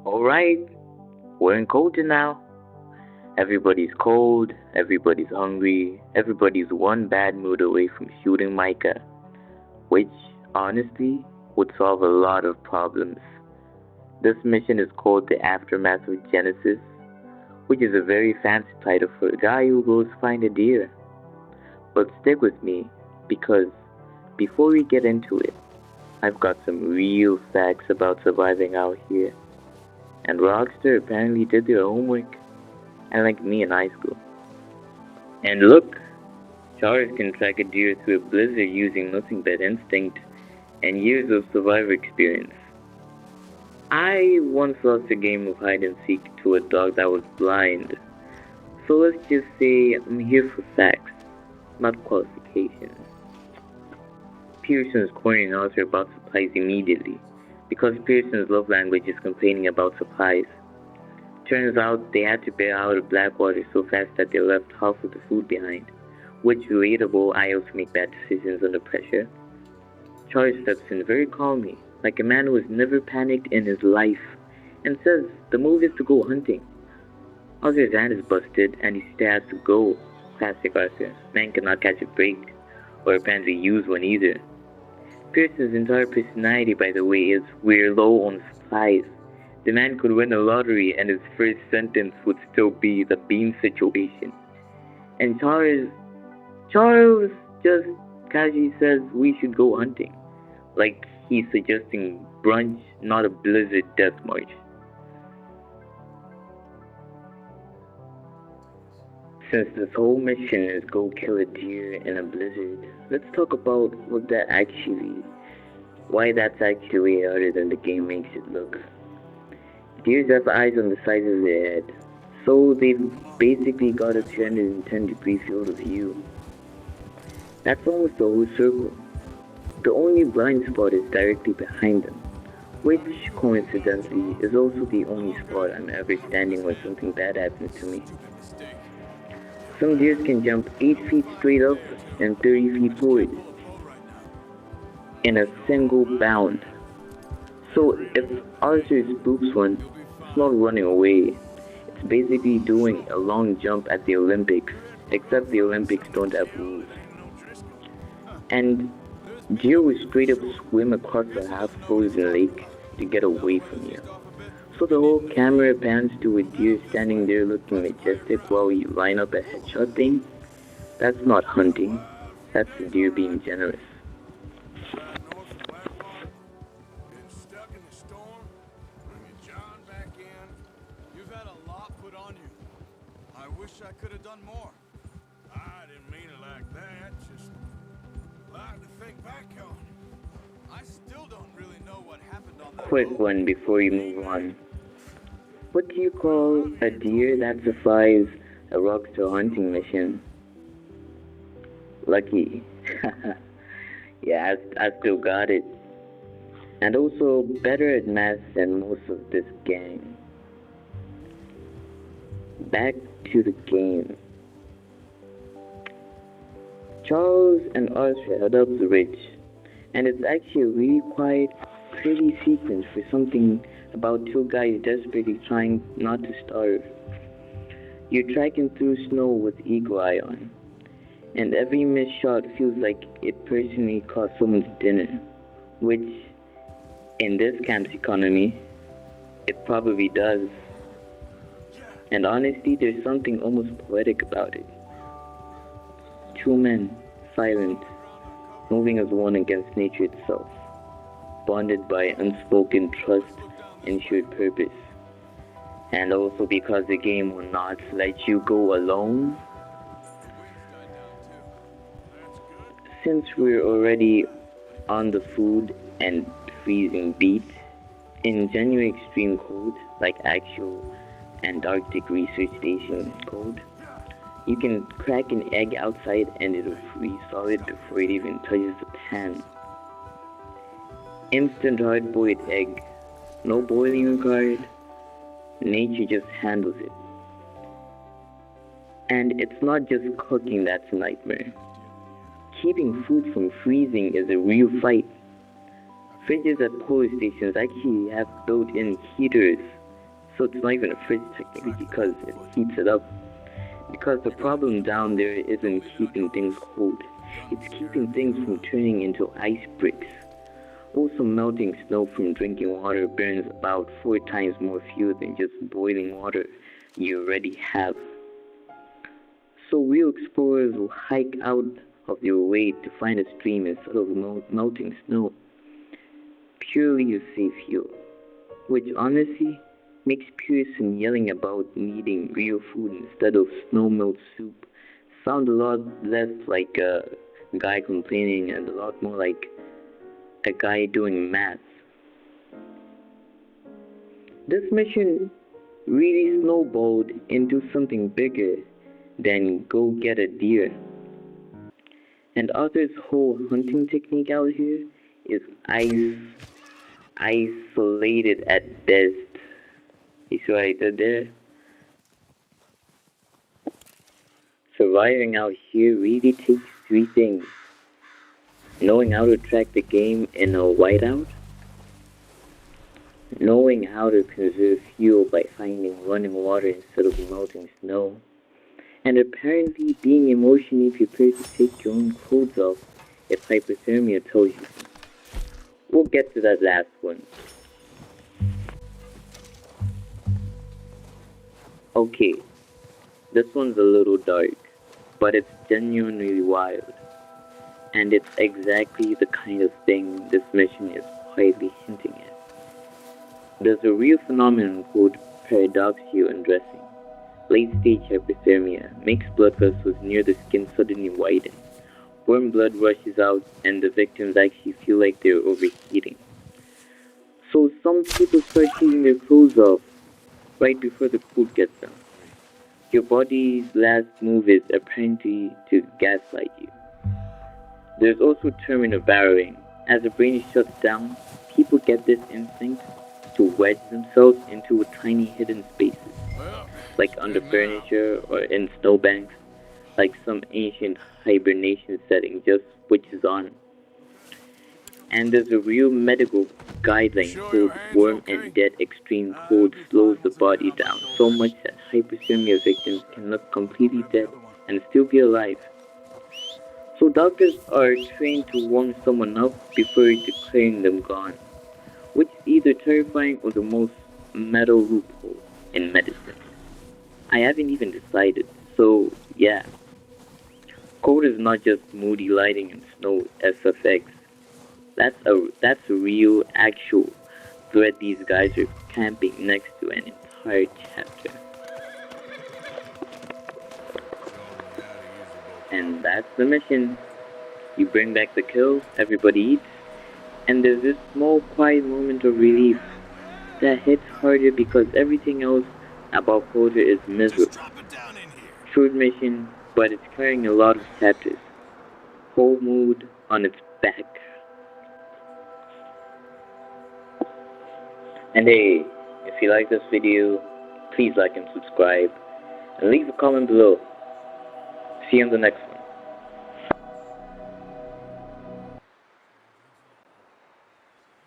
Alright, we're in Kota now. Everybody's cold, everybody's hungry, everybody's one bad mood away from shooting Micah, which, honestly, would solve a lot of problems. This mission is called the Aftermath of Genesis, which is a very fancy title for a guy who goes find a deer. But stick with me, because before we get into it, I've got some real facts about surviving out here. And Rockstar apparently did their homework, unlike me in high school. And look, Charles can track a deer through a blizzard using nothing but instinct and years of survivor experience. I once lost a game of hide and seek to a dog that was blind. So let's just say I'm here for facts, not qualifications. Pearson's cornering Arthur about supplies immediately, because Pearson's love language is complaining about supplies. Turns out they had to bail out of Blackwater so fast that they left half of the food behind, which relatable. I also make bad decisions under pressure. Charles steps in very calmly, like a man who has never panicked in his life, and says the move is to go hunting. Arthur's hand is busted and he still has to go. Classic Arthur. Man cannot catch a break, or apparently use one either. Pearson's entire personality, by the way, is we're low on supplies. The man could win a lottery and his first sentence would still be the bean situation. And Charles just casually says we should go hunting. Like he's suggesting brunch, not a blizzard death march. Since this whole mission is go kill a deer in a blizzard, let's talk about why that's actually harder than the game makes it look. Deers have eyes on the sides of their head, so they've basically got a 310-degree field of view. That's almost the whole circle. The only blind spot is directly behind them, which coincidentally is also the only spot I'm ever standing when something bad happens to me. Some deers can jump 8 feet straight up and 30 feet forward in a single bound. So if Arthur spooks one, it's not running away. It's basically doing a long jump at the Olympics, except the Olympics don't have rules. And deer will straight up swim across a half-frozen lake to get away from you. So the whole camera pans to a deer standing there looking majestic while you line up a headshot thing. That's not hunting. That's the deer being generous. I could have done more. I didn't mean it like that. Just like to think back on. I still don't really know what happened on that. Quick one before you move on. What do you call a deer that survives a rockstar hunting mission? Lucky. Yeah, I still got it. And also better at math than most of this gang. Back to the game. Charles and Arthur head up the ridge, and it's actually a really quiet, pretty sequence for something about two guys desperately trying not to starve. You're trekking through snow with eagle eye on, and every missed shot feels like it personally cost someone's dinner, which, in this camp's economy, it probably does. And honestly, there's something almost poetic about it. Two men, silent, moving as one against nature itself, bonded by unspoken trust and shared purpose. And also because the game will not let you go alone. Since we're already on the food and freezing beat, in January extreme cold, like actual Antarctic research station cold, you can crack an egg outside and it'll freeze solid before it even touches the pan. Instant hard-boiled egg, no boiling required. Nature just handles it. And it's not just cooking that's a nightmare. Keeping food from freezing is a real fight. Fridges at polar stations actually have built-in heaters So it's not even a fridge technically because it heats it up. Because the problem down there isn't keeping things cold, it's keeping things from turning into ice bricks. Also, melting snow from drinking water burns about 4 times more fuel than just boiling water you already have. So, real explorers will hike out of their way to find a stream instead of melting snow purely to save fuel. Which honestly makes Pearson yelling about needing real food instead of snowmelt soup sound a lot less like a guy complaining and a lot more like a guy doing math. This mission really snowballed into something bigger than go get a deer. And Arthur's whole hunting technique out here is isolated at best. You see what I did there? Surviving out here really takes 3 things: knowing how to track the game in a whiteout, knowing how to conserve fuel by finding running water instead of melting snow, and apparently being emotionally prepared to take your own clothes off if hypothermia tells you so. We'll get to that last one. Okay, this one's a little dark, but it's genuinely wild. And it's exactly the kind of thing this mission is quietly hinting at. There's a real phenomenon called paradoxial undressing. Late stage hypothermia makes blood vessels near the skin suddenly widen. Warm blood rushes out, and the victims actually feel like they're overheating. So some people start taking their clothes off right before the cold gets them. Your body's last move is apparently to gaslight you. There's also terminal barrowing. As the brain shuts down, people get this instinct to wedge themselves into tiny hidden spaces, Well, like it's under good now. furniture or in snowbanks, like some ancient hibernation setting just switches on. And there's a real medical You guideline sure your called hand's warm okay? and dead extreme I'll cold be slows fine the once I get body on my down so shoulders. much that hypothermia victims can look completely Grab the dead other one. and still be alive. So doctors are trained to warm someone up before declaring them gone, which is either terrifying or the most metal loophole in medicine. I haven't even decided. So yeah, cold is not just moody lighting and snow SFX. That's a real, actual threat these guys are camping next to an entire chapter. Show me how to use the And bullpup. that's the mission. You bring back the kill, everybody eats, and there's this small, quiet moment of relief that hits harder because everything else about culture is Just miserable. drop it down in here. Short mission, but it's carrying a lot of chapters. Whole mood on its back. And hey, if you like this video, please like and subscribe, and leave a comment below. See you on the next one.